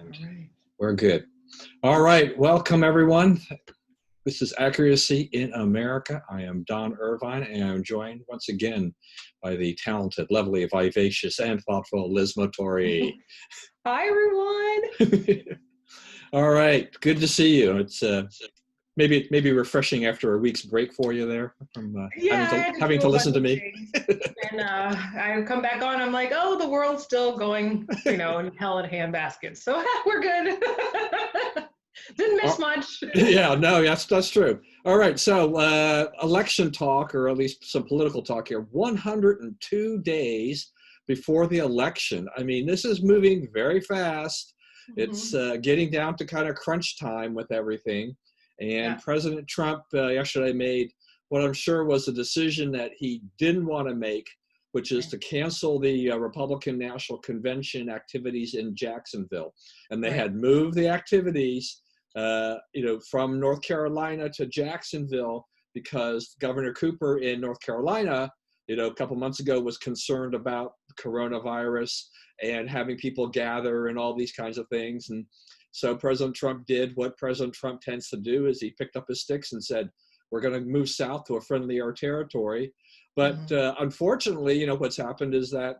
All right. We're good. All right. Welcome, everyone. This is Accuracy in America. I am Don Irvine, and I'm joined once again by the talented, lovely, vivacious, and thoughtful Liz Matory. Hi, everyone. All right. Good to see you. It's maybe refreshing after a week's break for you there from having to listen to me. And I come back on. I'm like, oh, the world's still going, in hell in handbaskets. So we're good. Didn't miss much. Yeah, no, that's true. All right, so election talk, or at least some political talk here. 102 days before the election. I mean, this is moving very fast. Mm-hmm. It's getting down to kind of crunch time with everything. And President Trump yesterday made what I'm sure was a decision that he didn't want to make, which is to cancel the Republican National Convention activities in Jacksonville. And they had moved the activities from North Carolina to Jacksonville because Governor Cooper in North Carolina, a couple months ago was concerned about coronavirus and having people gather and all these kinds of things. And so President Trump did what President Trump tends to do, is he picked up his sticks and said, we're going to move south to a friendlier territory. But unfortunately, what's happened is that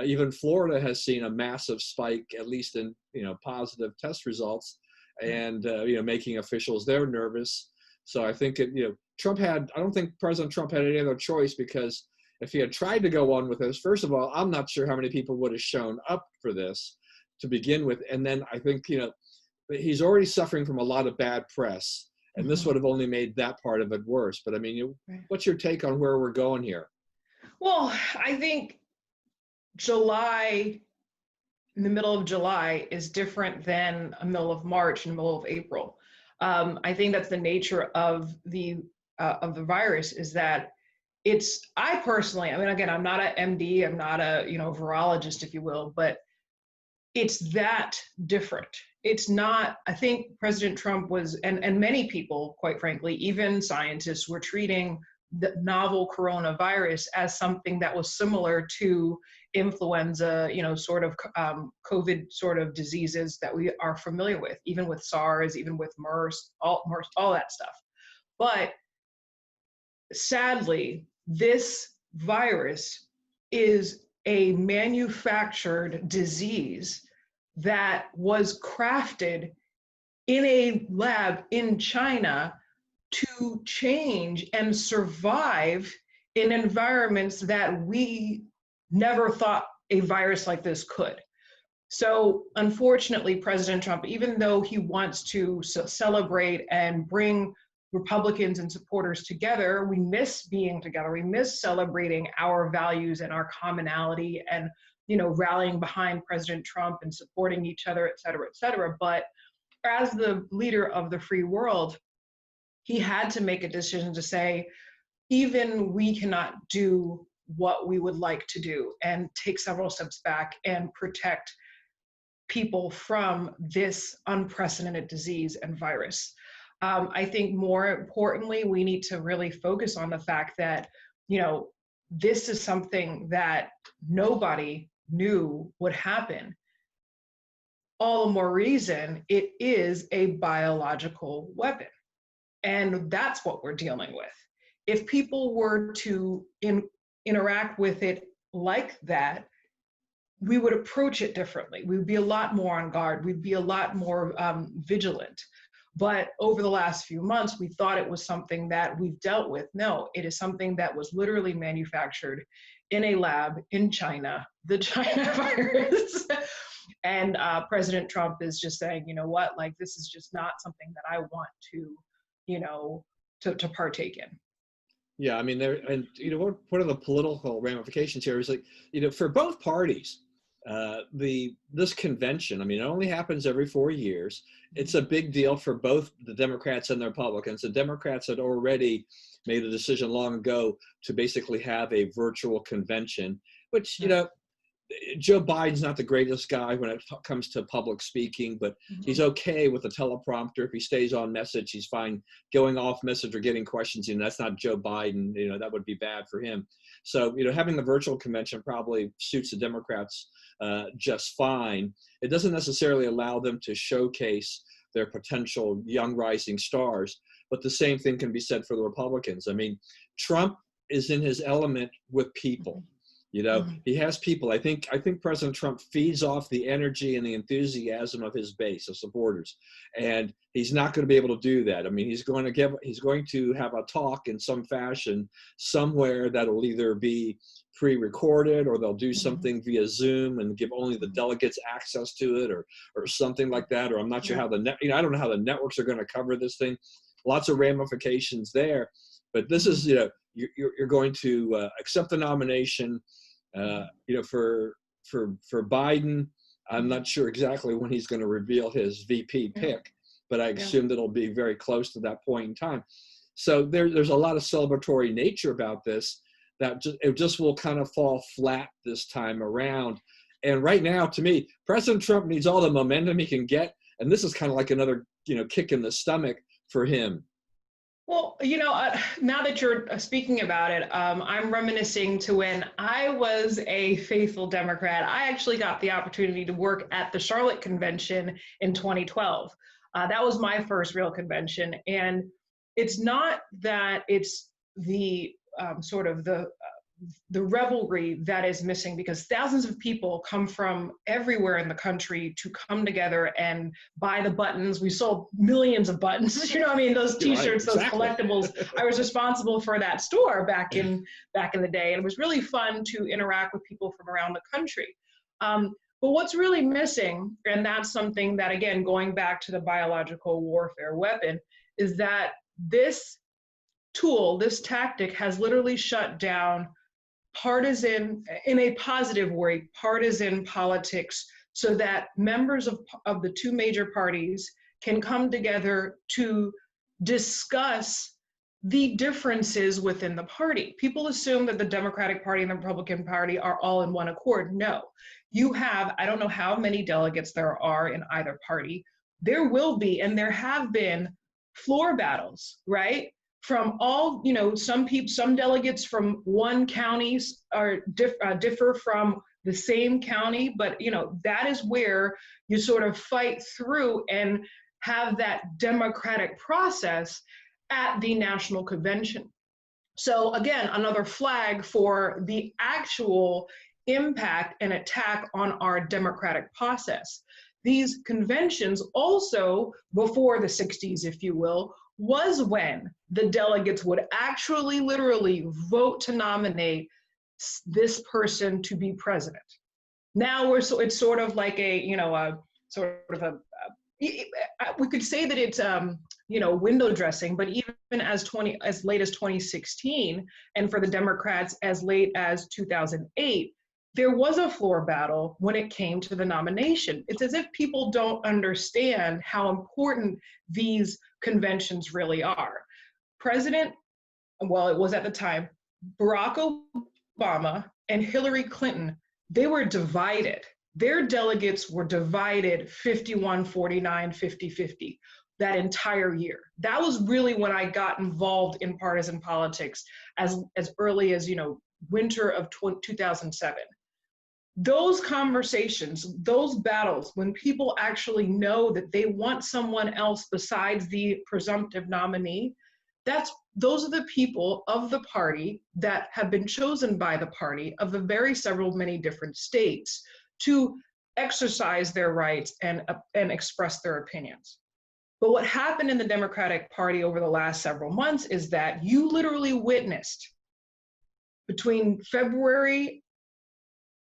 even Florida has seen a massive spike, at least in, positive test results, and, making officials there nervous. So I think, I don't think President Trump had any other choice, because if he had tried to go on with this, first of all, I'm not sure how many people would have shown up for this to begin with. And then I think, he's already suffering from a lot of bad press, and this would have only made that part of it worse. But I mean, what's your take on where we're going here? Well, I think July, in the middle of July, is different than a middle of March and middle of April. I think that's the nature of the virus, is that I personally, again, I'm not an MD, I'm not a, virologist, if you will, but it's that different. It's not, I think President Trump was, and many people, quite frankly, even scientists, were treating the novel coronavirus as something that was similar to influenza, sort of COVID sort of diseases that we are familiar with, even with SARS, even with MERS, all that stuff. But sadly, this virus is a manufactured disease that was crafted in a lab in China to change and survive in environments that we never thought a virus like this could. So unfortunately, President Trump, even though he wants to celebrate and bring Republicans and supporters together, we miss being together. We miss celebrating our values and our commonality and, rallying behind President Trump and supporting each other, et cetera, et cetera. But as the leader of the free world, he had to make a decision to say, even we cannot do what we would like to do, and take several steps back and protect people from this unprecedented disease and virus. I think more importantly, we need to really focus on the fact that, this is something that nobody knew would happen. All the more reason it is a biological weapon. And that's what we're dealing with. If people were to interact with it like that, we would approach it differently. We'd be a lot more on guard. We'd be a lot more vigilant. But over the last few months, we thought it was something that we've dealt with. No, it is something that was literally manufactured in a lab in China, the China virus. And President Trump is just saying, you know what, like, this is just not something that I want to, to partake in. Yeah, I mean, what are the political ramifications here? Is like, for both parties, this convention, it only happens every 4 years. It's a big deal for both the Democrats and the Republicans. The Democrats had already made a decision long ago to basically have a virtual convention, which, Joe Biden's not the greatest guy when it comes to public speaking, but he's okay with a teleprompter. If he stays on message, he's fine. Going off message or getting questions in, that's not Joe Biden. That would be bad for him. So, having the virtual convention probably suits the Democrats just fine. It doesn't necessarily allow them to showcase their potential young rising stars, but the same thing can be said for the Republicans. I mean, Trump is in his element with people. He has people. I think President Trump feeds off the energy and the enthusiasm of his base of supporters, and he's not going to be able to do that. I mean, he's going to have a talk in some fashion somewhere that'll either be pre-recorded or they'll do something via Zoom and give only the delegates access to it, or something like that. Or I'm not sure how I don't know how the networks are going to cover this thing. Lots of ramifications there, but this is you're going to accept the nomination. For Biden, I'm not sure exactly when he's going to reveal his VP pick, but I assume that it'll be very close to that point in time. So there's a lot of celebratory nature about this that it just will kind of fall flat this time around. And right now, to me, President Trump needs all the momentum he can get, and this is kind of like another kick in the stomach for him. Well, now that you're speaking about it, I'm reminiscing to when I was a faithful Democrat. I actually got the opportunity to work at the Charlotte Convention in 2012. That was my first real convention. And it's not that it's the sort of the revelry that is missing, because thousands of people come from everywhere in the country to come together and buy the buttons. We sold millions of buttons, those t-shirts, those collectibles. I was responsible for that store back in the day. And it was really fun to interact with people from around the country. But what's really missing, and that's something that, again, going back to the biological warfare weapon, is that this tool, this tactic has literally shut down partisan, in a positive way, partisan politics, so that members of the two major parties can come together to discuss the differences within the party. People assume that the Democratic Party and the Republican Party are all in one accord. No, you have, I don't know how many delegates there are in either party. There will be, and there have been, floor battles, right? From all, some delegates from one county differ from the same county, but that is where you sort of fight through and have that democratic process at the national convention. So again, another flag for the actual impact and attack on our democratic process. These conventions also, before the 60s, if you will, was when the delegates would actually literally vote to nominate this person to be president. Now it's sort of like we could say that it's window dressing, but even as late as 2016, and for the Democrats as late as 2008, there was a floor battle when it came to the nomination. It's as if people don't understand how important these conventions really are. It was at the time, Barack Obama and Hillary Clinton, they were divided. Their delegates were divided 51-49, 50-50 that entire year. That was really when I got involved in partisan politics as early as, winter of 2007. Those conversations, those battles, when people actually know that they want someone else besides the presumptive nominee, those are the people of the party that have been chosen by the party of the very many different states to exercise their rights and express their opinions. But what happened in the Democratic Party over the last several months is that you literally witnessed between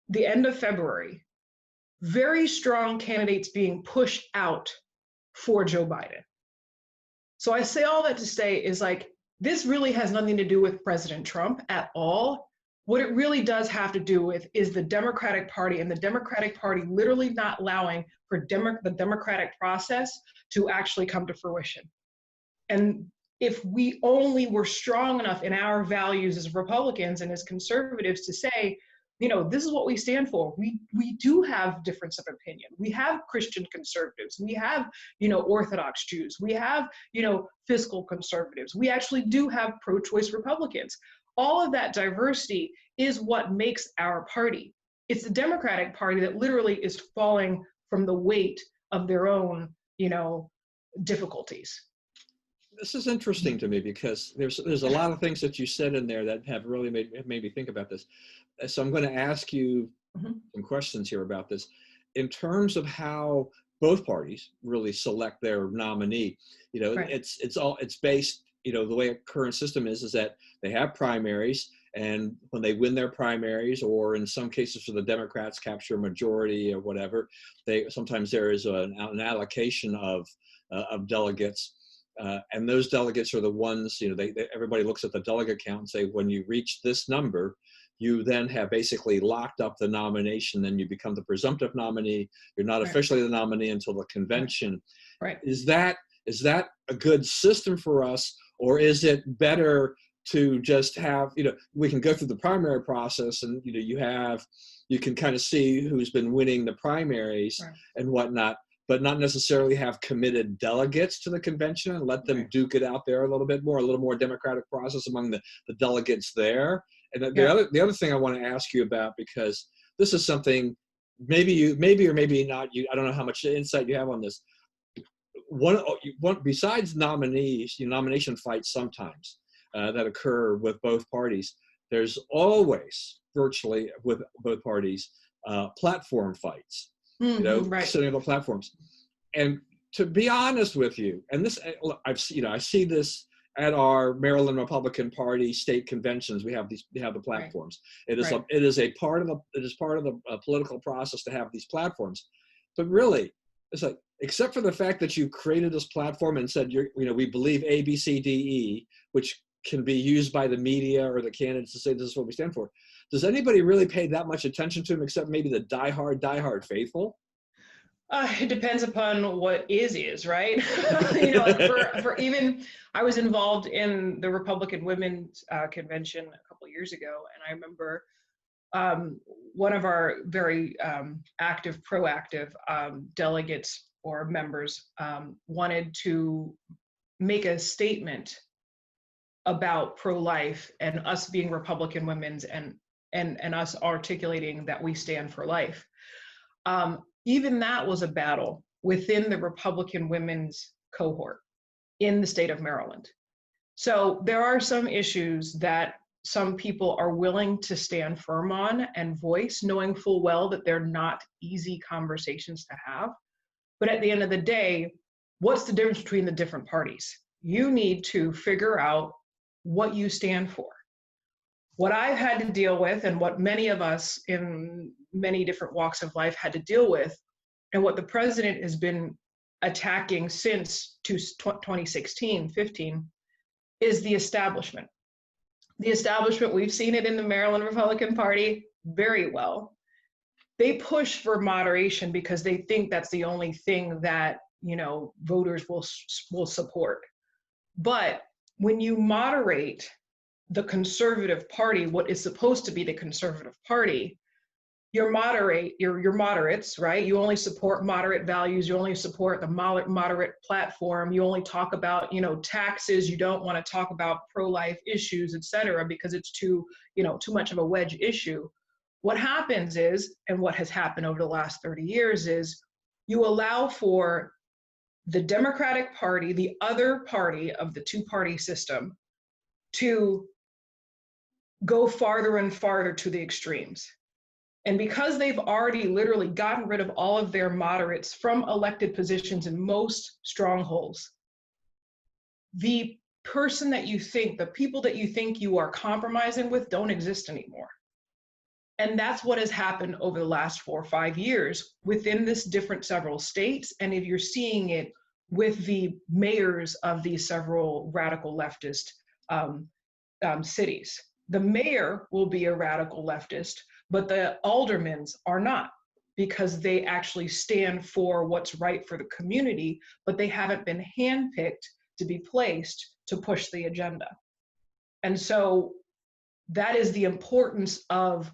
the end of February, very strong candidates being pushed out for Joe Biden. So I say all that to say is this really has nothing to do with President Trump at all. What it really does have to do with is the Democratic Party, and the Democratic Party literally not allowing for the democratic process to actually come to fruition. And if we only were strong enough in our values as Republicans and as conservatives to say, this is what we stand for. We do have difference of opinion. We have Christian conservatives. We have, Orthodox Jews. We have, fiscal conservatives. We actually do have pro-choice Republicans. All of that diversity is what makes our party. It's the Democratic Party that literally is falling from the weight of their own, difficulties. This is interesting to me because there's a lot of things that you said in there that have really made me think about this. So I'm going to ask you some questions here about this. In terms of how both parties really select their nominee, Right. it's based, the way a current system is that they have primaries, and when they win their primaries, or in some cases for the Democrats capture a majority or whatever, sometimes there is an allocation of delegates. And those delegates are the ones, everybody looks at the delegate count and say, when you reach this number, you then have basically locked up the nomination, then you become the presumptive nominee. You're not officially the nominee until the convention. Right. Is that a good system for us, or is it better to just have, we can go through the primary process and, you can kind of see who's been winning the primaries and whatnot, but not necessarily have committed delegates to the convention and let them duke it out there a little more democratic process among the delegates there. And the other thing I want to ask you about, because this is something maybe or maybe not, I don't know how much insight you have on this. One besides nominees, nomination fights sometimes that occur with both parties, there's always, virtually with both parties, platform fights. Setting up the platforms. And to be honest with you, and this, I see this at our Maryland Republican Party state conventions. We have the platforms. It is part of the political process to have these platforms. But really, it's like, except for the fact that you created this platform and said, we believe A, B, C, D, E, which can be used by the media or the candidates to say this is what we stand for. Does anybody really pay that much attention to them, except maybe the diehard faithful? It depends upon what is, right? For even, I was involved in the Republican Women's Convention a couple of years ago, and I remember one of our very proactive delegates or members wanted to make a statement about pro-life and us being Republican women's and us articulating that we stand for life. Even that was a battle within the Republican women's cohort in the state of Maryland. So there are some issues that some people are willing to stand firm on and voice, knowing full well that they're not easy conversations to have. But at the end of the day, what's the difference between the different parties? You need to figure out what you stand for. What I've had to deal with, and what many of us in many different walks of life had to deal with, and what the president has been attacking since 2016, 15, is the establishment. The establishment, we've seen it in the Maryland Republican Party very well. They push for moderation because they think that's the only thing that, voters will support. But when you moderate the conservative party, what is supposed to be the conservative party, you're moderates, right? You only support moderate values. You only support the moderate platform. You only talk about, taxes. You don't want to talk about pro-life issues, et cetera, because it's too much of a wedge issue. What happens is, and what has happened over the last 30 years is, you allow for the Democratic Party, the other party of the two-party system, to go farther and farther to the extremes. And because they've already literally gotten rid of all of their moderates from elected positions in most strongholds, the people that you think you are compromising with don't exist anymore. And that's what has happened over the last 4 or 5 years within this different several states. And if you're seeing it with the mayors of these several radical leftist cities, the mayor will be a radical leftist, but the aldermen are not, because they actually stand for what's right for the community, but they haven't been handpicked to be placed to push the agenda. And so that is the importance of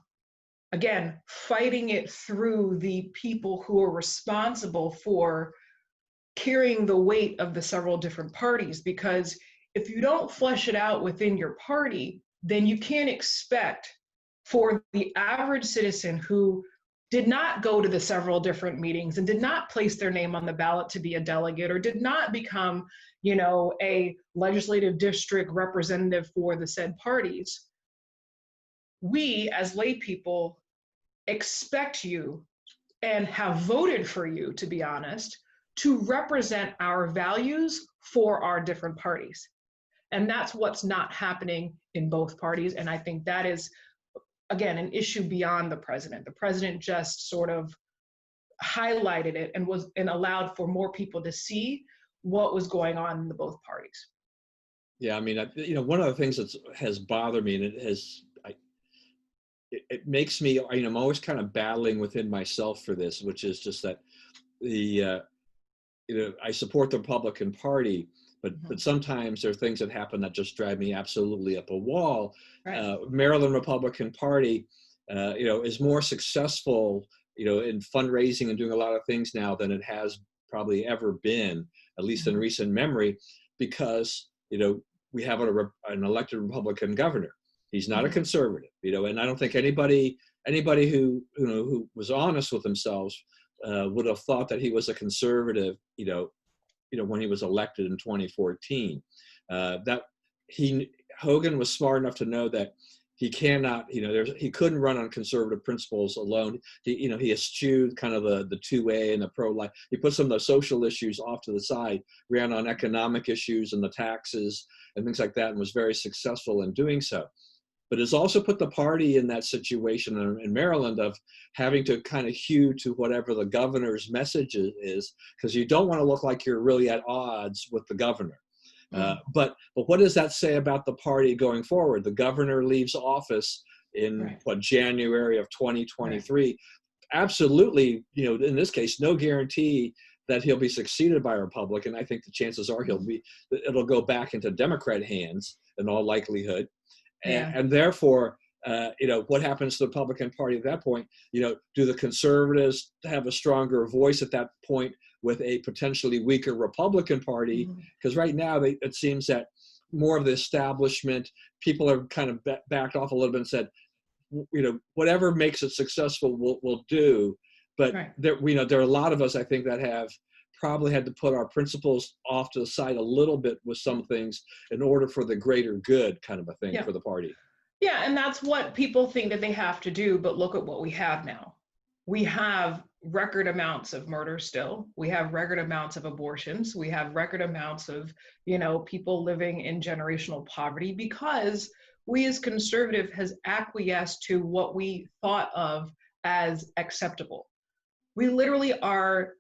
again, fighting it through the people who are responsible for carrying the weight of the several different parties. Because if you don't flesh it out within your party, then you can't expect for the average citizen who did not go to the several different meetings and did not place their name on the ballot to be a delegate, or did not become, a legislative district representative for the said parties. We as lay people expect you, and have voted for you, to be honest, to represent our values for our different parties. And that's what's not happening in both parties. And I think that is, again, an issue beyond the president. The president just sort of highlighted it and allowed for more people to see what was going on in the both parties. Yeah, I mean, one of the things that has bothered me, and it makes me, I'm always kind of battling within myself for this, which is just that I support the Republican Party, but sometimes there are things that happen that just drive me absolutely up a wall. Right. Maryland Republican Party, is more successful, in fundraising and doing a lot of things now than it has probably ever been, at least in recent memory, because, we have an elected Republican governor. He's not a conservative, and I don't think anybody who was honest with themselves would have thought that he was a conservative, when he was elected in 2014. Hogan was smart enough to know that he cannot, he couldn't run on conservative principles alone. He eschewed kind of the 2A and the pro-life. He put some of the social issues off to the side, ran on economic issues and the taxes and things like that, and was very successful in doing so. But it's also put the party in that situation in Maryland of having to kind of hew to whatever the governor's message is, because you don't want to look like you're really at odds with the governor. But what does that say about the party going forward? The governor leaves office in January of 2023. Right. Absolutely, in this case, no guarantee that he'll be succeeded by a Republican. I think the chances are it'll go back into Democrat hands in all likelihood. And therefore, what happens to the Republican Party at that point? Do the conservatives have a stronger voice at that point with a potentially weaker Republican Party? Because right now, it seems that more of the establishment, people are kind of backed off a little bit and said, whatever makes it successful, we'll do. But there are a lot of us, I think, that have probably had to put our principles off to the side a little bit with some things in order for the greater good, kind of a thing for the party. Yeah, and that's what people think that they have to do, but look at what we have now. We have record amounts of murder still. We have record amounts of abortions. We have record amounts of, people living in generational poverty, because we as conservative has acquiesced to what we thought of as acceptable. We literally are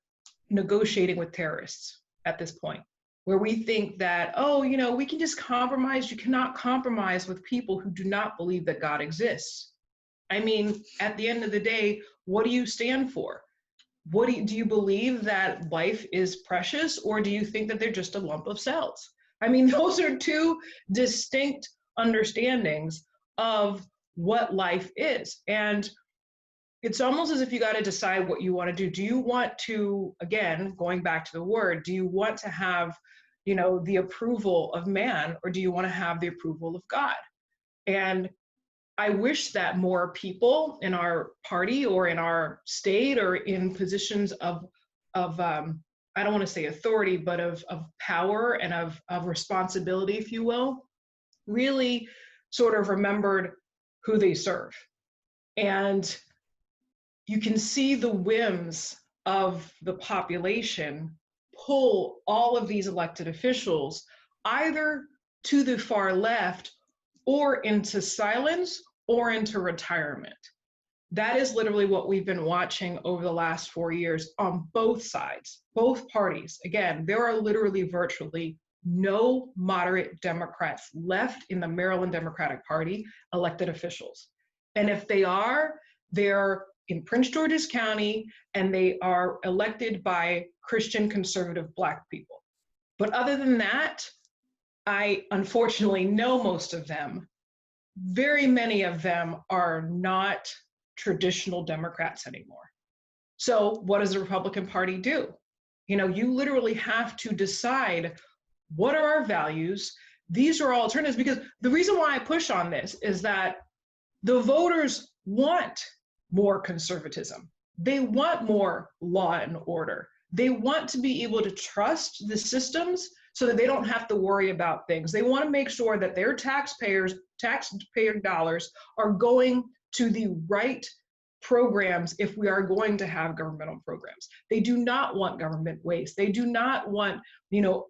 negotiating with terrorists at this point, where we think that, we can just compromise. You cannot compromise with people who do not believe that God exists. I mean, at the end of the day, what do you stand for? Do you believe that life is precious, or do you think that they're just a lump of cells? I mean, those are two distinct understandings of what life is. And it's almost as if you got to decide what you want to do. Do you want to, again, going back to the word, do you want to have, the approval of man, or do you want to have the approval of God? And I wish that more people in our party or in our state or in positions of I don't want to say authority, but of power and of responsibility, if you will, really sort of remembered who they serve. And you can see the whims of the population pull all of these elected officials either to the far left or into silence or into retirement. That is literally what we've been watching over the last 4 years on both sides, both parties. Again, there are literally virtually no moderate Democrats left in the Maryland Democratic Party elected officials. And if they are, they're in Prince George's County, and they are elected by Christian conservative Black people. But other than that, I unfortunately know most of them. Very many of them are not traditional Democrats anymore. So what does the Republican Party do? You literally have to decide, what are our values? These are alternatives, because the reason why I push on this is that the voters want more conservatism. They want more law and order. They want to be able to trust the systems so that they don't have to worry about things. They want to make sure that their taxpayer dollars are going to the right programs if we are going to have governmental programs. They do not want government waste. They do not want,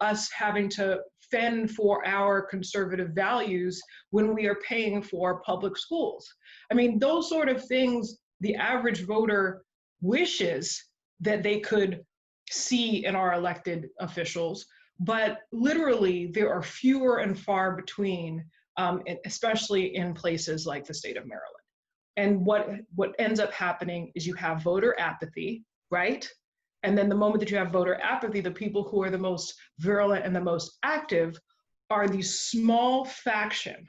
us having to fend for our conservative values when we are paying for public schools. I mean, those sort of things the average voter wishes that they could see in our elected officials, but literally there are fewer and far between, especially in places like the state of Maryland. And what ends up happening is you have voter apathy, right? And then the moment that you have voter apathy, the people who are the most virulent and the most active are the small faction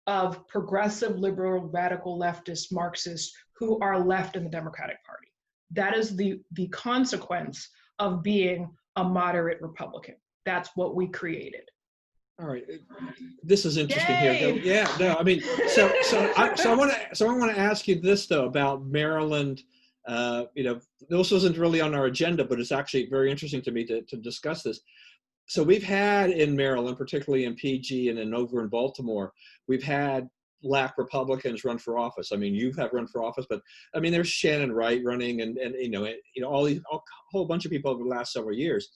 of progressive, liberal, radical, leftist, Marxists who are left in the Democratic Party. That is the consequence of being a moderate Republican. That's what we created. All right, this is interesting. Yay! Here. Yeah, no, I mean, so I want to ask you this though about Maryland. This wasn't really on our agenda, but it's actually very interesting to me to discuss this. So we've had in Maryland, particularly in PG and then over in Baltimore, we've had Black Republicans run for office. I mean, you have run for office, but I mean, there's Shannon Wright running, and a whole bunch of people over the last several years.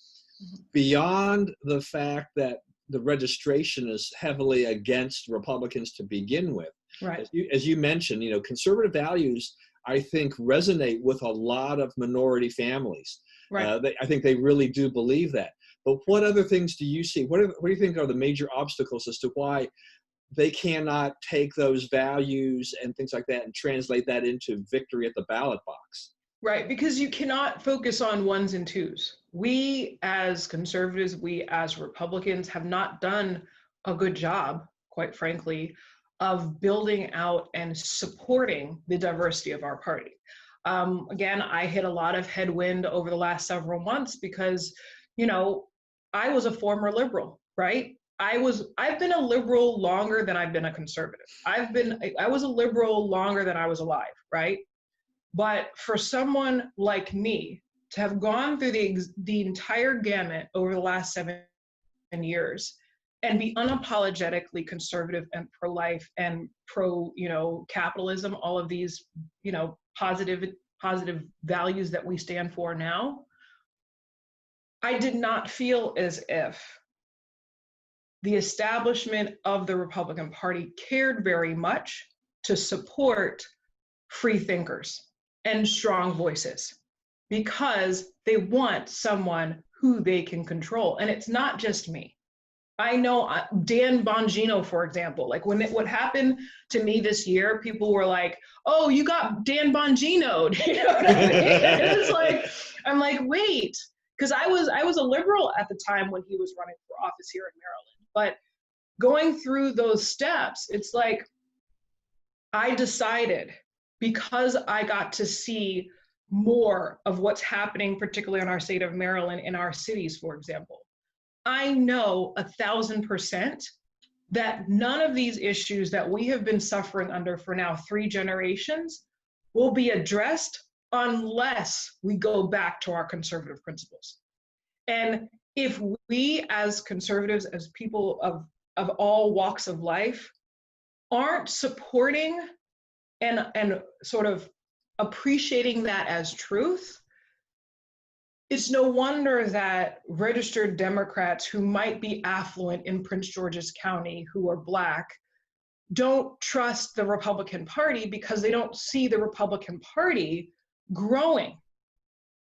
Mm-hmm. Beyond the fact that the registration is heavily against Republicans to begin with. Right. As you mentioned, conservative values, I think, resonate with a lot of minority families. Right. I think they really do believe that. But what other things do you see? What do you think are the major obstacles as to why they cannot take those values and things like that and translate that into victory at the ballot box? Right, because you cannot focus on ones and twos. We as conservatives, we as Republicans have not done a good job, quite frankly, of building out and supporting the diversity of our party. Again, I hit a lot of headwind over the last several months because, I was a former liberal, right? I've been a liberal longer than I've been a conservative. I was a liberal longer than I was alive, right? But for someone like me to have gone through the entire gamut over the last 7 years and be unapologetically conservative and pro-life and capitalism, all of these, positive values that we stand for now, I did not feel as if the establishment of the Republican Party cared very much to support free thinkers and strong voices, because they want someone who they can control. And it's not just me. I know Dan Bongino, for example, like what happened to me this year, people were like, oh, you got Dan Bongino'd. You know what I mean? It's like, I'm like, wait, because I was a liberal at the time when he was running for office here in Maryland. But going through those steps, it's like, I decided, because I got to see more of what's happening, particularly in our state of Maryland, in our cities, for example, I know 1,000% that none of these issues that we have been suffering under for now 3 generations will be addressed unless we go back to our conservative principles. And if we as conservatives, as people of all walks of life, aren't supporting and sort of appreciating that as truth, it's no wonder that registered Democrats who might be affluent in Prince George's County, who are Black, don't trust the Republican Party because they don't see the Republican Party growing.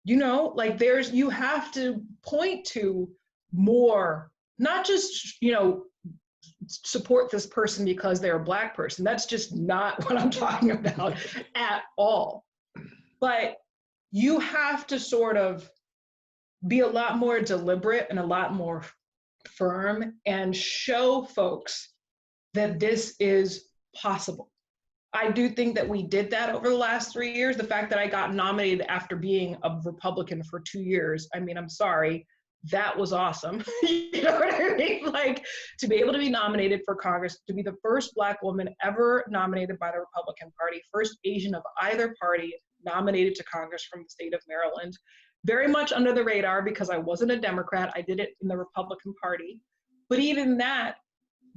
You have to point to more, not just, support this person because they're a Black person. That's just not what I'm talking about at all. But you have to sort of be a lot more deliberate and a lot more firm and show folks that this is possible. I do think that we did that over the last 3 years. The fact that I got nominated after being a Republican for 2 years, I mean, I'm sorry, that was awesome. You know what I mean? Like, to be able to be nominated for Congress, to be the first Black woman ever nominated by the Republican Party, first Asian of either party nominated to Congress from the state of Maryland, very much under the radar because I wasn't a Democrat. I did it in the Republican Party. But even that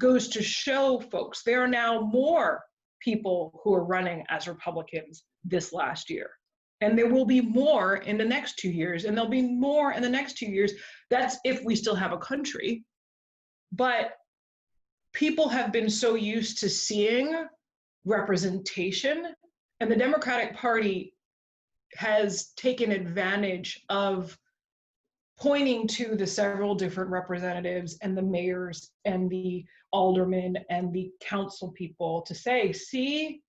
goes to show folks, there are now more people who are running as Republicans this last year. And there will be more in the next 2 years, and there'll be more in the next 2 years. That's if we still have a country. But people have been so used to seeing representation, and the Democratic Party has taken advantage of pointing to the several different representatives and the mayors and the aldermen and the council people to say, see,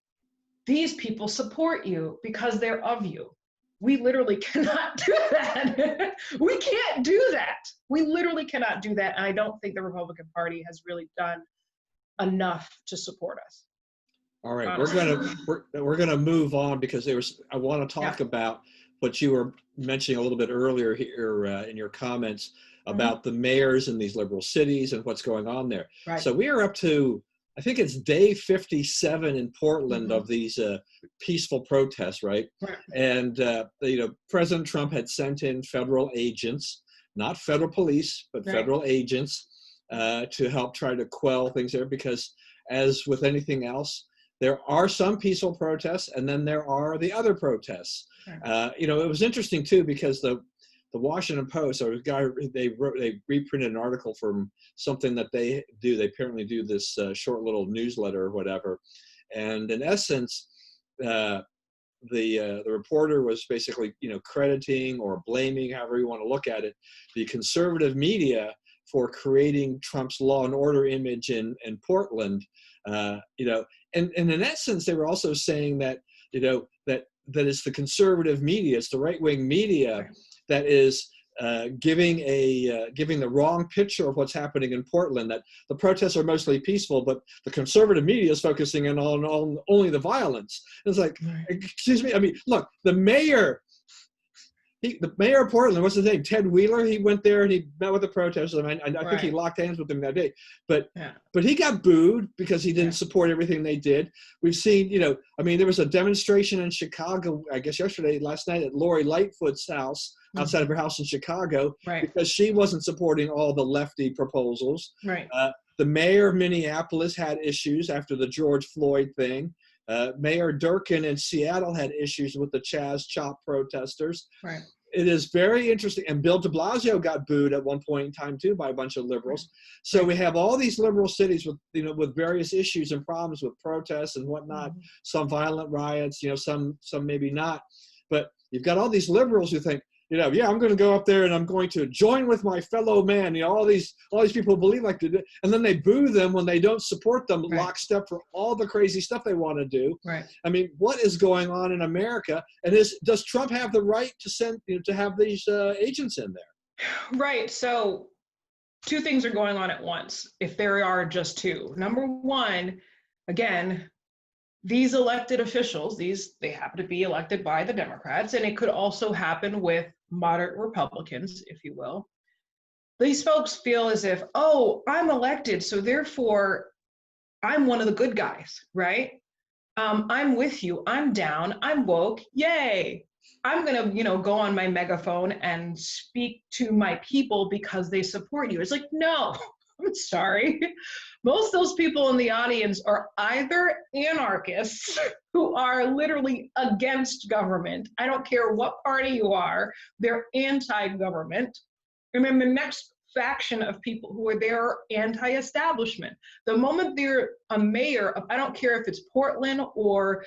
these people support you because they're of you. We literally cannot do that. We can't do that. We literally cannot do that. And I don't think the Republican Party has really done enough to support us. All right, we're gonna move on because I want to talk about what you were mentioning a little bit earlier here in your comments about the mayors in these liberal cities and what's going on there. Right. So we are up to, I think it's day 57 in Portland of these peaceful protests, right? And President Trump had sent in federal agents, not federal police, but federal agents to help try to quell things there, because as with anything else, there are some peaceful protests, and then there are the other protests. It was interesting too, because the Washington Post, or a guy, they reprinted an article from something that they do. They apparently do this short little newsletter or whatever, and in essence, the reporter was basically crediting or blaming, however you want to look at it, the conservative media for creating Trump's law and order image in Portland. And in essence, they were also saying that that it's the conservative media, it's the right-wing media that is giving the wrong picture of what's happening in Portland. That the protests are mostly peaceful, but the conservative media is focusing in on only the violence. It's like, excuse me. I mean, look, the mayor of Portland, what's his name? Ted Wheeler. He went there and he met with the protesters. I think he locked hands with them that day. But he got booed because he didn't support everything they did. We've seen, there was a demonstration in Chicago, I guess last night at Lori Lightfoot's house, outside of her house in Chicago, because she wasn't supporting all the lefty proposals. The mayor of Minneapolis had issues after the George Floyd thing. Mayor Durkin in Seattle had issues with the Chaz Chop protesters. It is very interesting. And Bill de Blasio got booed at one point in time too by a bunch of liberals. So we have all these liberal cities with various issues and problems with protests and whatnot. Some violent riots, some maybe not. But you've got all these liberals who think, I'm going to go up there and I'm going to join with my fellow man. All these people believe like they do, and then they boo them when they don't support them lockstep for all the crazy stuff they want to do. I mean, what is going on in America? And does Trump have the right to send to have these agents in there? So two things are going on at once, if there are just two. Number one, again, these elected officials, they happen to be elected by the Democrats, and it could also happen with moderate Republicans, if you will. These folks feel as if, oh, I'm elected, so therefore I'm one of the good guys, right? I'm with you, I'm down, I'm woke, yay. I'm gonna, go on my megaphone and speak to my people because they support you. It's like, no, I'm sorry. Most of those people in the audience are either anarchists who are literally against government. I don't care what party you are, they're anti-government. And then the next faction of people who are there are anti-establishment. The moment they're a mayor of, I don't care if it's Portland or,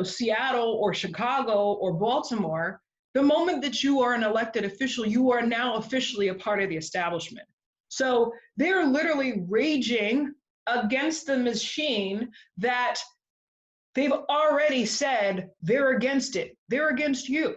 Seattle or Chicago or Baltimore, the moment that you are an elected official, you are now officially a part of the establishment. So they're literally raging against the machine that they've already said they're against it. They're against you.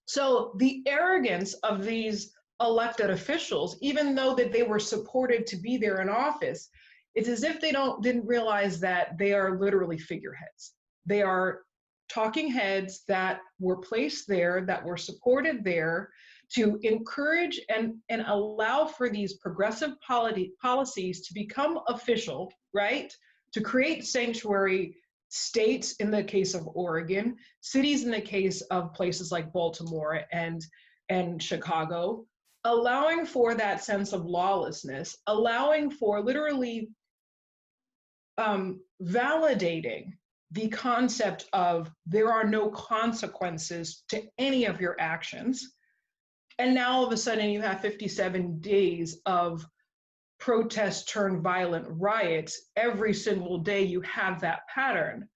So the arrogance of these elected officials, even though that they were supported to be there in office, it's as if they didn't realize that they are literally figureheads. They are talking heads that were placed there, that were supported there to encourage and allow for these progressive policies to become official, right? To create sanctuary states in the case of Oregon, cities in the case of places like Baltimore and Chicago, allowing for that sense of lawlessness, allowing for literally validating the concept of there are no consequences to any of your actions. And now all of a sudden you have 57 days of protest turned violent riots. Every single day you have that pattern.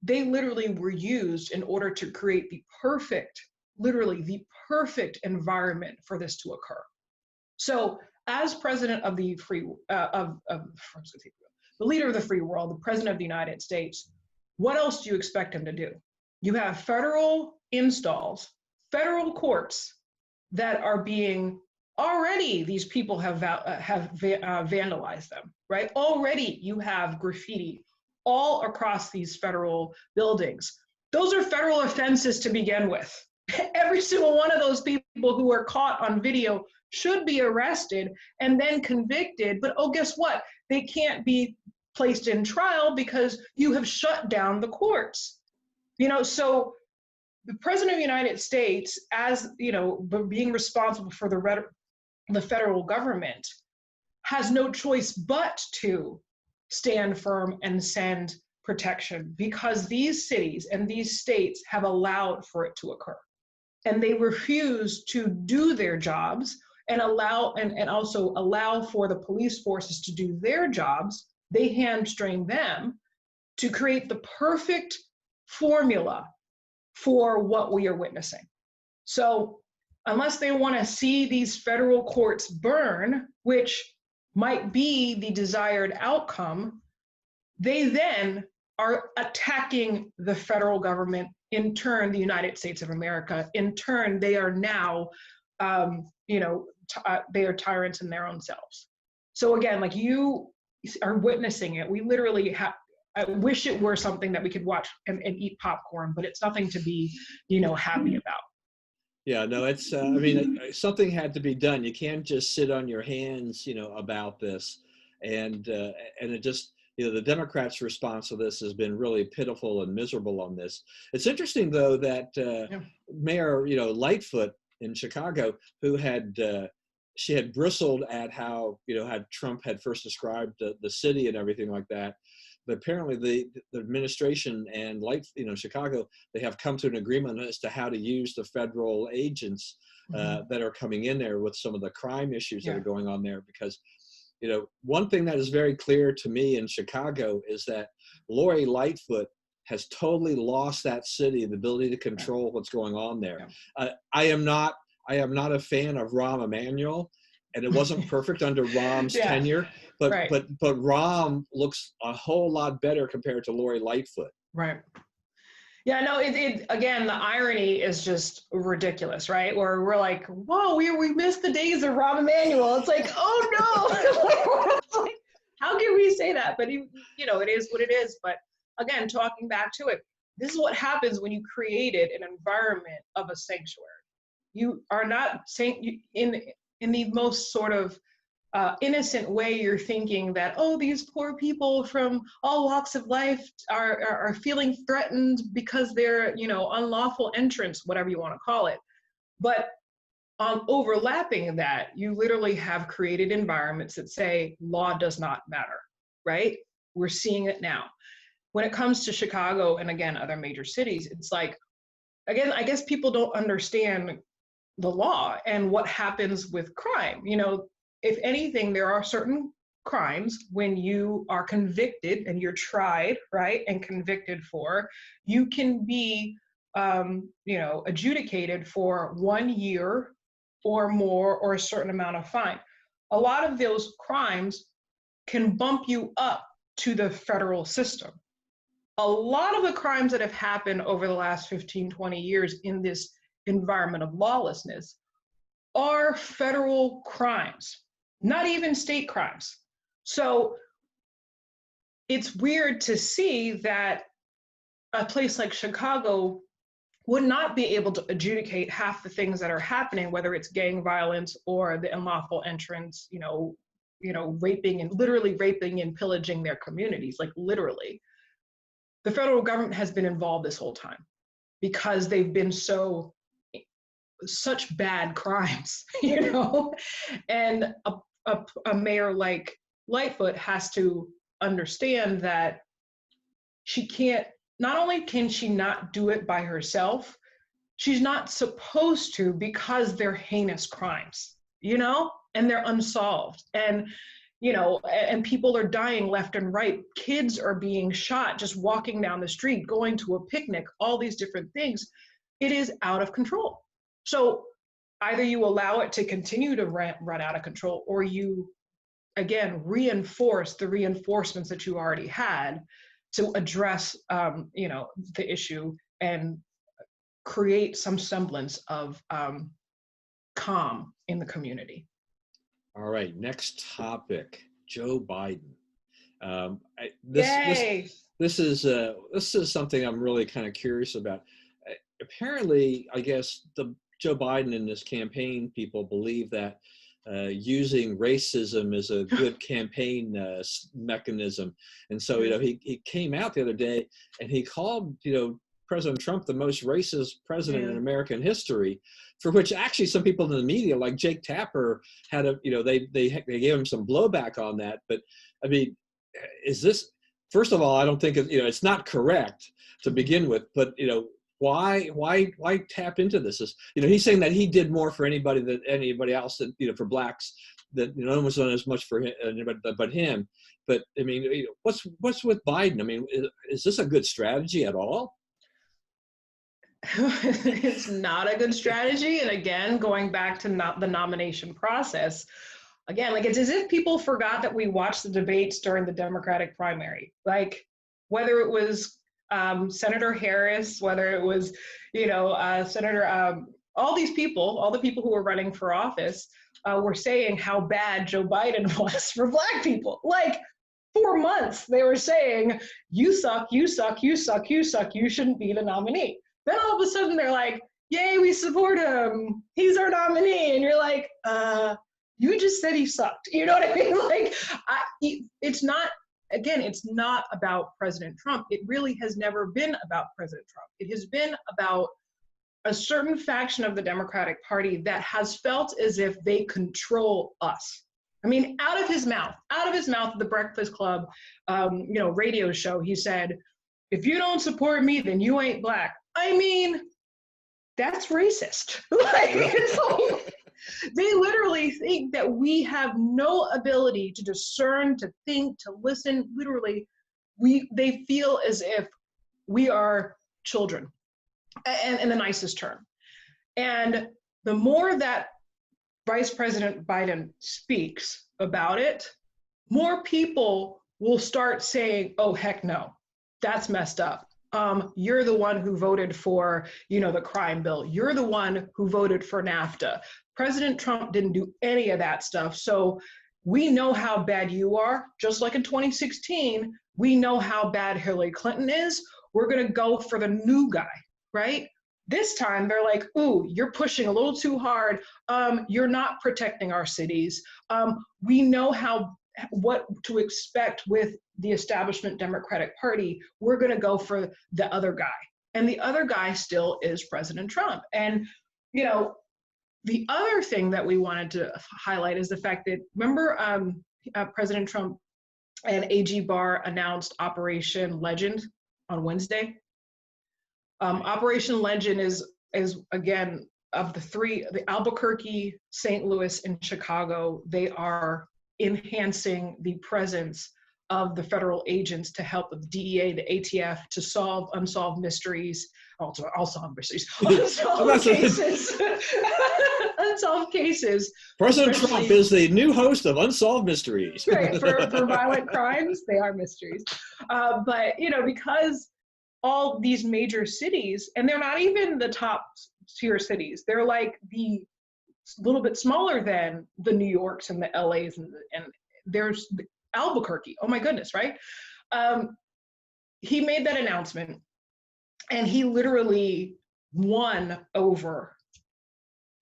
They literally were used in order to create the perfect, literally the perfect environment for this to occur. So as president of the the leader of the free world, the president of the United States, what else do you expect him to do? You have federal installs, federal courts that are being already, these people have vandalized them, right? Already you have graffiti all across these federal buildings. Those are federal offenses to begin with. Every single one of those people who are caught on video should be arrested and then convicted. But oh, guess what? They can't be placed in trial because you have shut down the courts. So the president of the United States, as being responsible for the federal government, has no choice but to stand firm and send protection because these cities and these states have allowed for it to occur. And they refuse to do their jobs and also allow for the police forces to do their jobs. They hamstring them to create the perfect formula for what we are witnessing. So unless they want to see these federal courts burn, which might be the desired outcome, they then are attacking the federal government, in turn, the United States of America. In turn, they are now, they are tyrants in their own selves. So again, like you are witnessing it, we literally have, I wish it were something that we could watch and eat popcorn, but it's nothing to be, happy about. Yeah, no, it's, I mean, something had to be done. You can't just sit on your hands, about this. And it just, the Democrats' response to this has been really pitiful and miserable on this. It's interesting, though, that Mayor, Lightfoot in Chicago, who had, she had bristled at how, how Trump had first described the city and everything like that. But apparently the administration and Chicago, they have come to an agreement as to how to use the federal agents that are coming in there with some of the crime issues that are going on there. Because, one thing that is very clear to me in Chicago is that Lori Lightfoot has totally lost that city, the ability to control what's going on there. I am not a fan of Rahm Emanuel, and it wasn't perfect under Rahm's tenure, but Rahm looks a whole lot better compared to Lori Lightfoot. Right. Yeah, no, it again, the irony is just ridiculous, right? Where we're like, whoa, we missed the days of Rahm Emanuel. It's like, oh no, like, how can we say that? But it is what it is. But again, talking back to it, this is what happens when you created an environment of a sanctuary. You are not saying in the most sort of innocent way, you're thinking that, oh, these poor people from all walks of life are feeling threatened because they're, unlawful entrance, whatever you want to call it. But on overlapping that, you literally have created environments that say law does not matter, right? We're seeing it now. When it comes to Chicago and again, other major cities, it's like, again, I guess people don't understand the law and what happens with crime. If anything, there are certain crimes when you are convicted and you're tried, right, and convicted for, you can be, adjudicated for 1 year or more or a certain amount of fine. A lot of those crimes can bump you up to the federal system. A lot of the crimes that have happened over the last 15, 20 years in this environment of lawlessness are federal crimes, not even state crimes. So it's weird to see that a place like Chicago would not be able to adjudicate half the things that are happening, whether it's gang violence or the unlawful entrance, raping and literally raping and pillaging their communities, like literally. The federal government has been involved this whole time because they've been such bad crimes, and a mayor like Lightfoot has to understand that she can't, not only can she not do it by herself, she's not supposed to, because they're heinous crimes, and they're unsolved. And, and people are dying left and right. Kids are being shot just walking down the street, going to a picnic, all these different things. It is out of control. So either you allow it to continue to run out of control, or you, again, reinforce the reinforcements that you already had to address, the issue and create some semblance of calm in the community. All right, next topic, Joe Biden. This is something I'm really kind of curious about. Apparently, I guess Joe Biden and his campaign people believe that using racism is a good campaign mechanism. And so, he came out the other day and he called, President Trump the most racist president in American history, for which actually some people in the media, like Jake Tapper, had they gave him some blowback on that. But I mean, is this, first of all, I don't think it's not correct to begin with, but why tap into this? He's saying that he did more for anybody else than, for blacks, that no one was done as much for him, but him. But I mean, what's with Biden? I mean, is this a good strategy at all? It's not a good strategy. And again, going back to the nomination process, again, like, it's as if people forgot that we watched the debates during the Democratic primary. Like, whether it was Senator Harris, whether it was, Senator, all the people who were running for office were saying how bad Joe Biden was for Black people. Like, for months, they were saying, you suck, you suck, you suck, you suck, you shouldn't be the nominee. Then all of a sudden they're like, yay, we support him, he's our nominee. And you're like, you just said he sucked. You know what I mean? Like, it's not about President Trump. It really has never been about President Trump. It has been about a certain faction of the Democratic Party that has felt as if they control us. I mean, out of his mouth at the Breakfast Club, radio show, he said, if you don't support me, then you ain't Black. I mean, that's racist. They literally think that we have no ability to discern, to think, to listen. Literally, they feel as if we are children, and in the nicest term. And the more that Vice President Biden speaks about it, more people will start saying, oh, heck no, that's messed up. You're the one who voted for, the crime bill. You're the one who voted for NAFTA. President Trump didn't do any of that stuff. So we know how bad you are. Just like in 2016, we know how bad Hillary Clinton is. We're going to go for the new guy, right? This time they're like, ooh, you're pushing a little too hard. You're not protecting our cities. We know what to expect with the establishment Democratic Party. We're going to go for the other guy. And the other guy still is President Trump. And, the other thing that we wanted to highlight is the fact that, remember, President Trump and AG Barr announced Operation Legend on Wednesday. Operation Legend is again, of the three, the Albuquerque, St. Louis, and Chicago, they are enhancing the presence of the federal agents to help the DEA, the ATF, to solve unsolved mysteries, unsolved cases. Unsolved cases. President Trump is the new host of Unsolved Mysteries. Right, for violent crimes, they are mysteries. But, because all these major cities, and they're not even the top tier cities, they're like the little bit smaller than the New Yorks and the LAs, and there's Albuquerque. Oh my goodness, right? He made that announcement, And he literally won over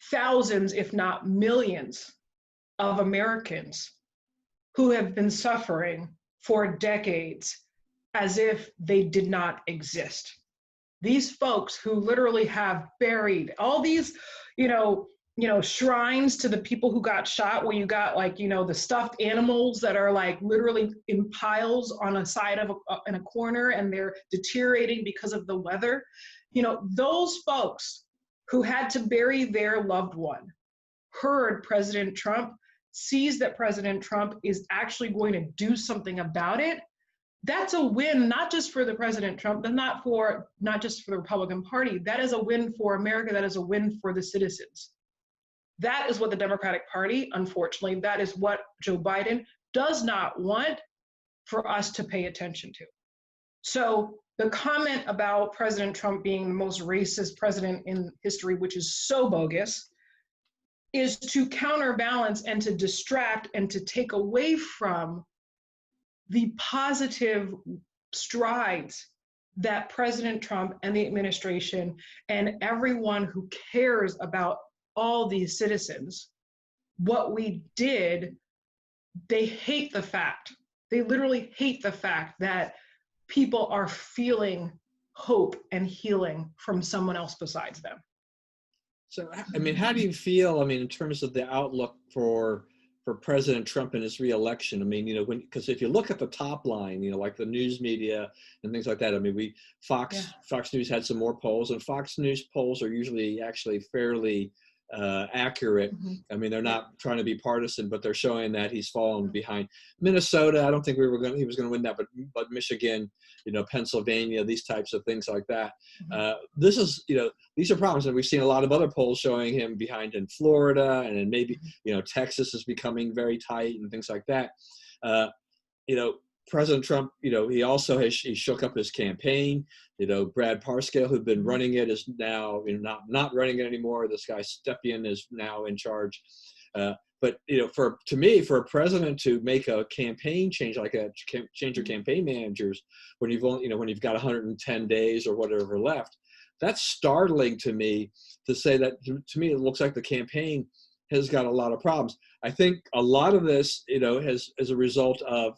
thousands, if not millions, of Americans who have been suffering for decades as if they did not exist. These folks who literally have buried all these, shrines to the people who got shot, where you got the stuffed animals that are like literally in piles on a side of in a corner, and they're deteriorating because of the weather. Those folks who had to bury their loved one heard President Trump, sees that President Trump is actually going to do something about it. That's a win, not just for the President Trump, but not just for the Republican Party. That is a win for America. That is a win for the citizens. That is what the Democratic Party, unfortunately, that is what Joe Biden does not want for us to pay attention to. So the comment about President Trump being the most racist president in history, which is so bogus, is to counterbalance and to distract and to take away from the positive strides that President Trump and the administration and everyone who cares about all these citizens, what we did, they hate the fact, they literally hate the fact that people are feeling hope and healing from someone else besides them. So, I mean, how do you feel, I mean, in terms of the outlook for President Trump and his reelection? I mean, because if you look at the top line, like the news media and things like that, I mean, Fox News had some more polls, and Fox News polls are usually actually fairly accurate. Mm-hmm. I mean, they're not trying to be partisan, but they're showing that he's fallen behind. Minnesota, I don't think he was going to win that, but Michigan, Pennsylvania, these types of things like that. Mm-hmm. This is, these are problems, and we've seen a lot of other polls showing him behind in Florida, and then maybe, Texas is becoming very tight and things like that. President Trump, he also he shook up his campaign. Brad Parscale, who'd been running it, is now not running it anymore. This guy Stepien is now in charge. But for a president to make a campaign change, like change your campaign managers when you've got 110 days or whatever left, that's startling to me. To say that, to me, it looks like the campaign has got a lot of problems. I think a lot of this, has as a result of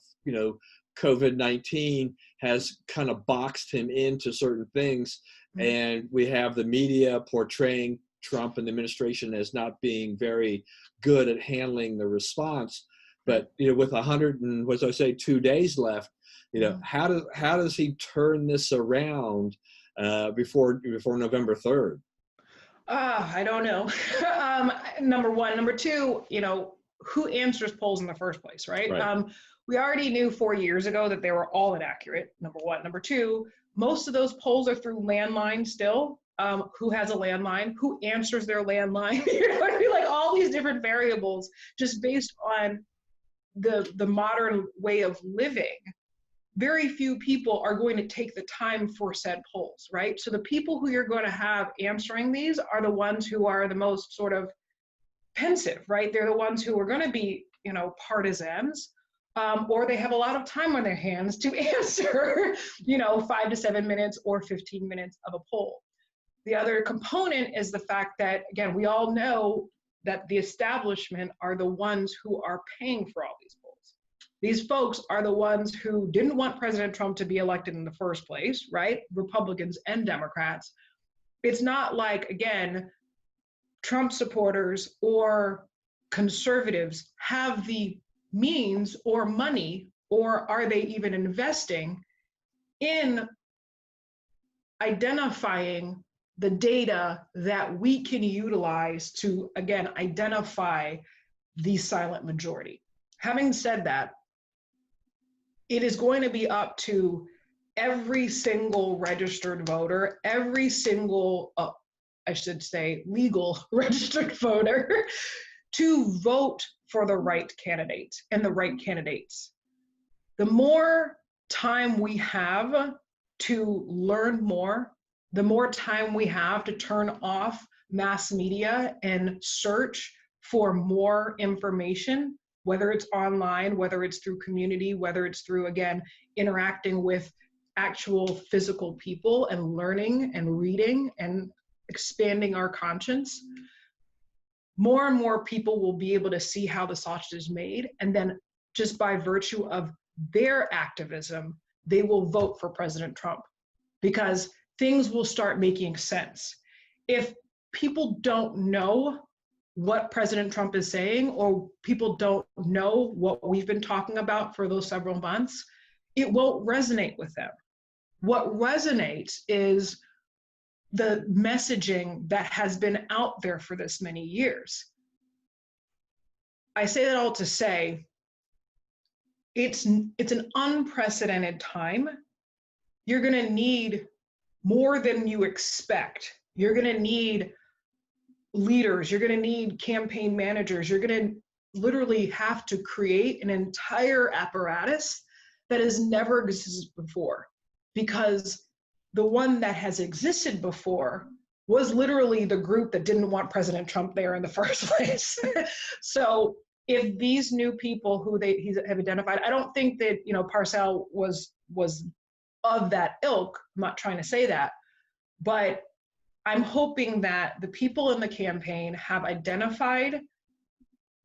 COVID-19 has kind of boxed him into certain things, and we have the media portraying Trump and the administration as not being very good at handling the response. But with 2 days left, how does he turn this around before November 3rd? I don't know. Number one. Number two, who answers polls in the first place, right? We already knew 4 years ago that they were all inaccurate, number one. Number two, most of those polls are through landline still. Who has a landline? Who answers their landline? Like all these different variables, just based on the modern way of living. Very few people are going to take the time for said polls, right? So the people who you're going to have answering these are the ones who are the most sort of pensive, right? They're the ones who are going to be, partisans, or they have a lot of time on their hands to answer, 5 to 7 minutes or 15 minutes of a poll. The other component is the fact that, again, we all know that the establishment are the ones who are paying for all these polls. These folks are the ones who didn't want President Trump to be elected in the first place, right? Republicans and Democrats. It's not like, again, Trump supporters or conservatives have the means or money, or are they even investing in identifying the data that we can utilize to, again, identify the silent majority. Having said that, it is going to be up to every single registered voter, every single, I should say, legal registered voter to vote for the right candidates and the right candidates. The more time we have to learn more, the more time we have to turn off mass media and search for more information, whether it's online, whether it's through community, whether it's through, again, interacting with actual physical people and learning and reading and expanding our conscience, more and more people will be able to see how the sausage is made. And then just by virtue of their activism, they will vote for President Trump because things will start making sense. If people don't know what President Trump is saying, or people don't know what we've been talking about for those several months, it won't resonate with them. What resonates is the messaging that has been out there for this many years. I say that all to say, it's an unprecedented time. You're gonna need more than you expect. You're gonna need leaders, you're gonna need campaign managers, you're gonna literally have to create an entire apparatus that has never existed before, because the one that has existed before was literally the group that didn't want President Trump there in the first place. So if these new people who he have identified, I don't think that, you know, Parcell was of that ilk. I'm not trying to say that, but I'm hoping that the people in the campaign have identified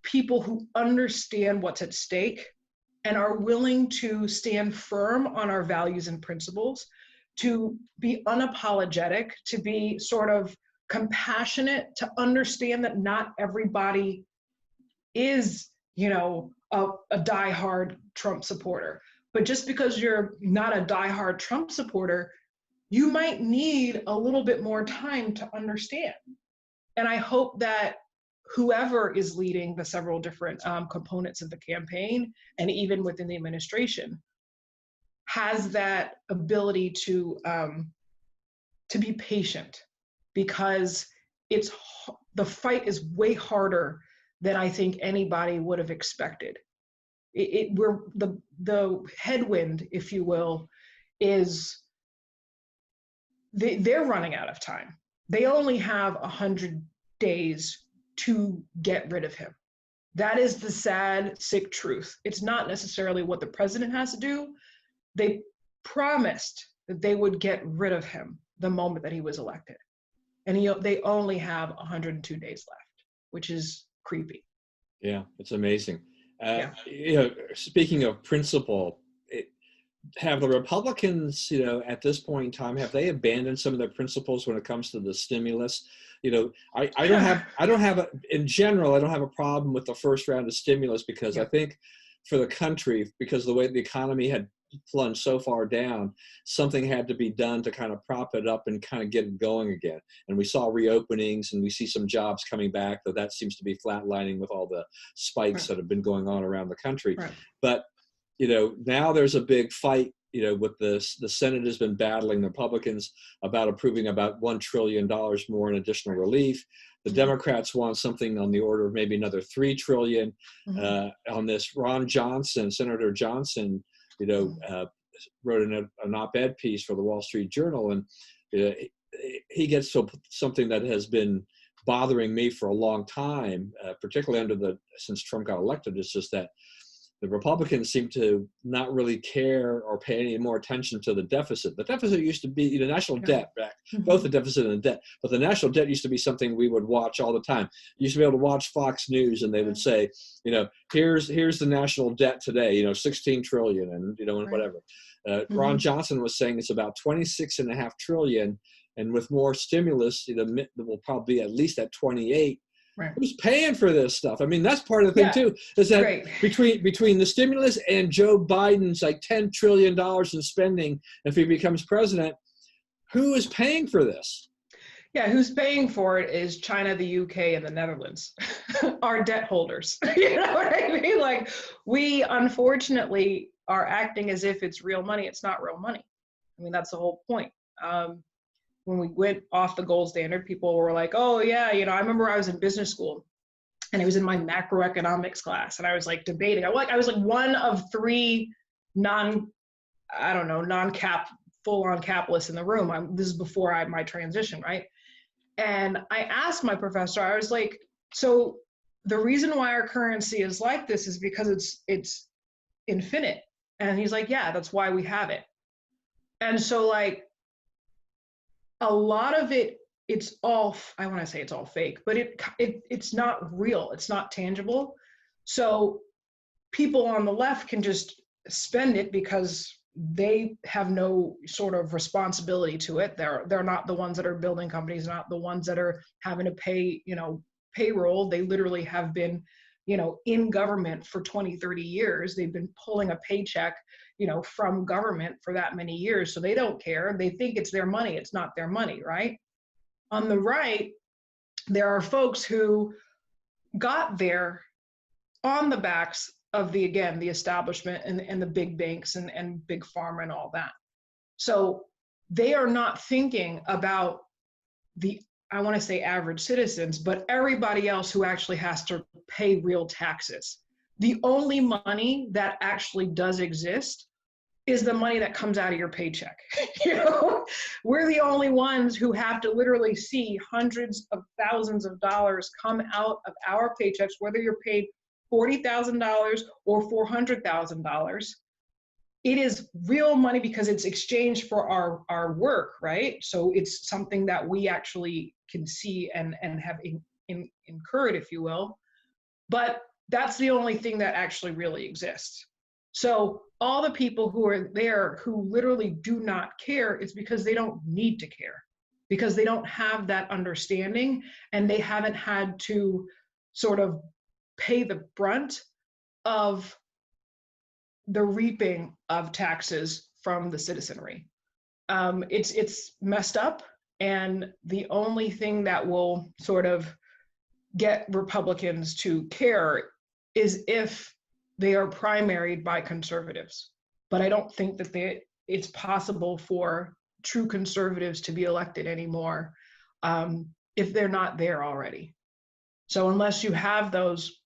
people who understand what's at stake and are willing to stand firm on our values and principles, to be unapologetic, to be sort of compassionate, to understand that not everybody is, you know, a diehard Trump supporter. But just because you're not a diehard Trump supporter, you might need a little bit more time to understand. And I hope that whoever is leading the several different components of the campaign, and even within the administration, has that ability to be patient, because the fight is way harder than I think anybody would have expected. We're the headwind, if you will, is they're running out of time. They only have 100 days to get rid of him. That is the sad, sick truth. It's not necessarily what the president has to do. They promised that they would get rid of him the moment that he was elected. And they only have 102 days left, which is creepy. Yeah, it's amazing. Yeah. You know, speaking of principle, have the Republicans, you know, at this point in time, have they abandoned some of their principles when it comes to the stimulus? You know, I don't have in general, I don't have a problem with the first round of stimulus, because I think for the country, because of the way the economy had plunged so far down, something had to be done to kind of prop it up and kind of get it going again. And we saw reopenings, and we see some jobs coming back, though that seems to be flatlining with all the spikes that have been going on around the country. Right. But you know, now there's a big fight, you know, with the Senate has been battling the Republicans about approving about $1 trillion more in additional relief. The Democrats want something on the order of maybe another $3 trillion on this. Senator Johnson, you know, wrote an op-ed piece for the Wall Street Journal, and he gets to something that has been bothering me for a long time, particularly since Trump got elected. It's just that the Republicans seem to not really care or pay any more attention to the deficit. The deficit used to be the national debt, both the deficit and the debt, but the national debt used to be something we would watch all the time. You used to be able to watch Fox News, and they would say, you know, here's the national debt today, you know, 16 trillion and, you know, and whatever. Ron Johnson was saying it's about 26.5 trillion. And with more stimulus, you know, we'll probably be at least at 28. Right. Who's paying for this stuff? I mean, that's part of the thing too, is that between the stimulus and Joe Biden's like $10 trillion in spending, if he becomes president, who is paying for this? Yeah, who's paying for it is China, the UK, and the Netherlands, our debt holders. You know what I mean? Like, we unfortunately are acting as if it's real money. It's not real money. I mean, that's the whole point. When we went off the gold standard, people were like, oh yeah, you know, I remember I was in business school and I was in my macroeconomics class, and I was like debating. I was like one of 3 non-cap, full-on capitalists in the room. This is before my transition, right? And I asked my professor, I was like, so the reason why our currency is like this is because it's infinite. And he's like, yeah, that's why we have it. And so like a lot of it, it's all, I want to say it's all fake, but it's not real. It's not tangible. So people on the left can just spend it because they have no sort of responsibility to it. They're not the ones that are building companies, not the ones that are having to pay, payroll. They literally have been, in government for 20, 30 years. They've been pulling a paycheck, from government for that many years. So they don't care. They think it's their money. It's not their money, right? On the right, there are folks who got there on the backs of the establishment and the big banks and big pharma and all that. So they are not thinking about the, I want to say average citizens, but everybody else who actually has to pay real taxes. The only money that actually does exist is the money that comes out of your paycheck. We're the only ones who have to literally see hundreds of thousands of dollars come out of our paychecks, whether you're paid $40,000 or $400,000. It is real money because it's exchanged for our work, right? So it's something that we actually can see and have incurred, if you will. But that's the only thing that actually really exists. So all the people who are there who literally do not care, it's because they don't need to care, because they don't have that understanding and they haven't had to sort of pay the brunt of the reaping of taxes from the citizenry. It's messed up, and the only thing that will sort of get Republicans to care is if they are primaried by conservatives. But I don't think that it's possible for true conservatives to be elected anymore if they're not there already. So unless you have those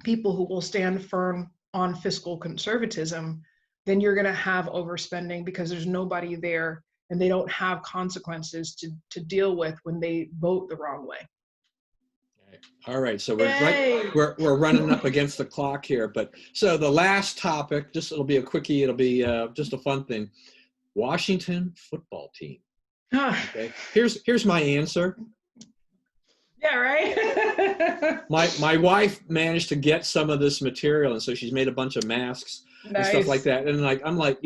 people who will stand firm on fiscal conservatism, then you're going to have overspending because there's nobody there and they don't have consequences to deal with when they vote the wrong way. All right, so we're running up against the clock here, but so the last topic, it'll be a quickie, it'll be just a fun thing. Washington football team. Okay, here's my answer. Yeah, right. my wife managed to get some of this material, and so she's made a bunch of masks and stuff like that. And I'm like,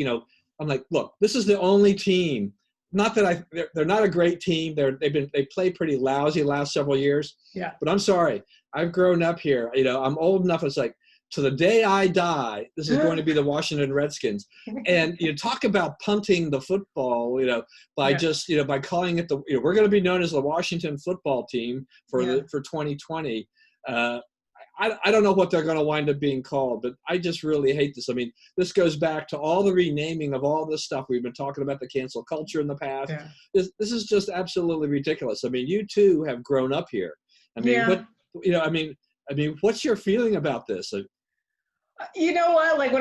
look, this is the only team. Not that they're not a great team. They play pretty lousy the last several years. Yeah. But I'm sorry, I've grown up here. I'm old enough. It's like, to the day I die, this is going to be the Washington Redskins. And talk about punting the football, by just by calling it we're going to be known as the Washington football team for 2020. I don't know what they're going to wind up being called, but I just really hate this. I mean, this goes back to all the renaming of all this stuff. We've been talking about the cancel culture in the past. Yeah. This is just absolutely ridiculous. I mean, you two have grown up here. I mean, what's your feeling about this? You know what? Like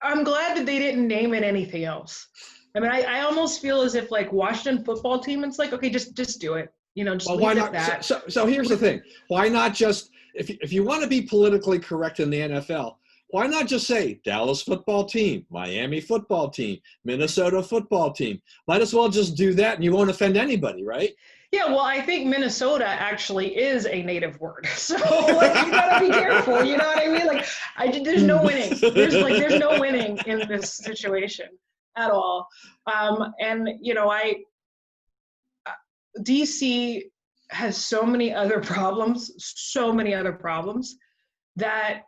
I'm glad that they didn't name it anything else. I mean, I almost feel as if like Washington football team, it's like, okay, just do it. Just leave why it not? That. So here's the thing. Why not just, if you want to be politically correct in the NFL, why not just say Dallas football team, Miami football team, Minnesota football team? Might as well just do that and you won't offend anybody, right? Yeah, well, I think Minnesota actually is a native word. So like, you gotta be careful, you know what I mean? Like there's no winning. There's no winning in this situation at all. DC has so many other problems, that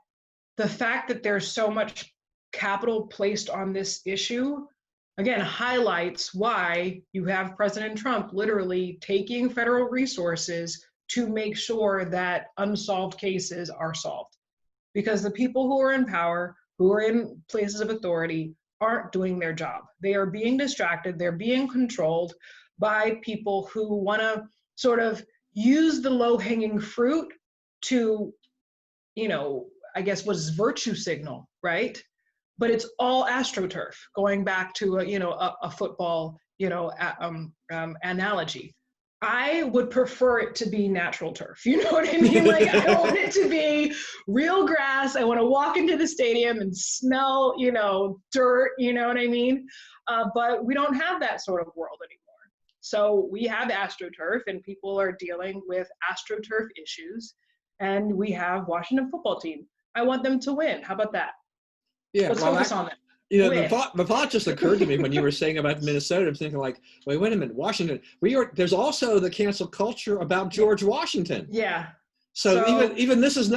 the fact that there's so much capital placed on this issue, again, highlights why you have President Trump literally taking federal resources to make sure that unsolved cases are solved. Because the people who are in power, who are in places of authority, aren't doing their job. They are being distracted, they're being controlled by people who want to sort of use the low-hanging fruit to, I guess was virtue signal, right? But it's all AstroTurf, going back to a football, analogy. I would prefer it to be natural turf. You know what I mean? Like, I want it to be real grass. I want to walk into the stadium and smell, dirt. You know what I mean? But we don't have that sort of world anymore. So we have AstroTurf, and people are dealing with AstroTurf issues. And we have Washington football team. I want them to win. How about that? Yeah, Let's focus on that. The thought just occurred to me when you were saying about Minnesota. I'm thinking like, wait a minute, Washington. There's also the cancel culture about George Washington. Yeah. So even this is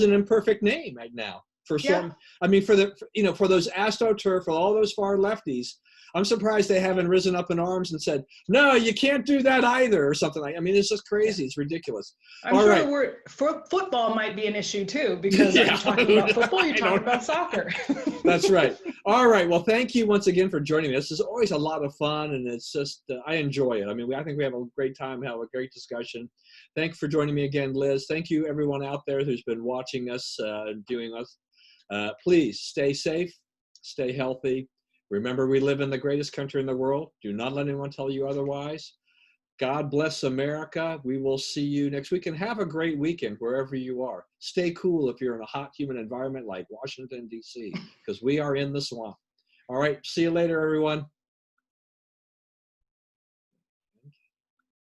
an imperfect name right now for some. I mean, for those AstroTurf, for all those far lefties. I'm surprised they haven't risen up in arms and said, no, you can't do that either, or something like. I mean, it's just crazy. It's ridiculous. I'm sure football might be an issue too, because you're talking about football, you're talking about soccer. That's right. All right. Well, thank you once again for joining me. This is always a lot of fun, and it's just I enjoy it. I mean, I think we have a great time, have a great discussion. Thank you for joining me again, Liz. Thank you, everyone out there who's been watching us and viewing us. Please stay safe, stay healthy. Remember, we live in the greatest country in the world. Do not let anyone tell you otherwise. God bless America. We will see you next week, and have a great weekend wherever you are. Stay cool if you're in a hot, humid environment like Washington, D.C., because we are in the swamp. All right. See you later, everyone.